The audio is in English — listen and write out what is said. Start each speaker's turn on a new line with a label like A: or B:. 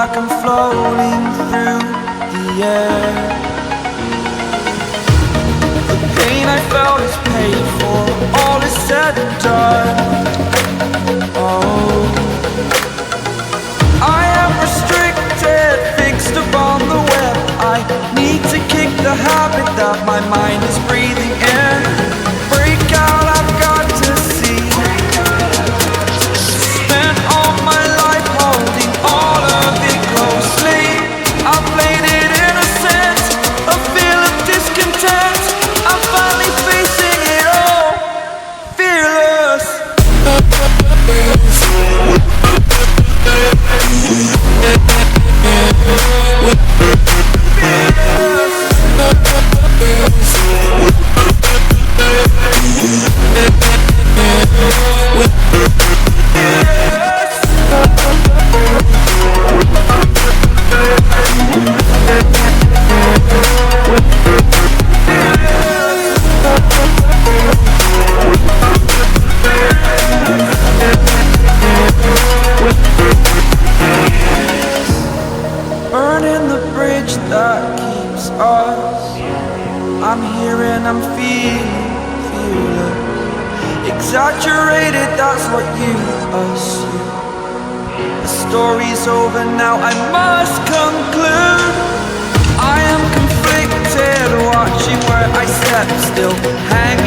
A: like I'm floating through the air. The pain I felt is paid for, all is said and done. Oh, I am restricted, fixed upon the web. I need to kick the habit that my mind is breathing in. Break out, I've got to see. Spent all my life holding all of it closely. I played it innocent, a feel of discontent. I'm finally facing it all, fearless. Burning the bridge that keeps us. I'm here and I'm feeling fearless. Exaggerated, that's what you assume. The story's over now, I must conclude. I am conflicted, watching where I step still, hang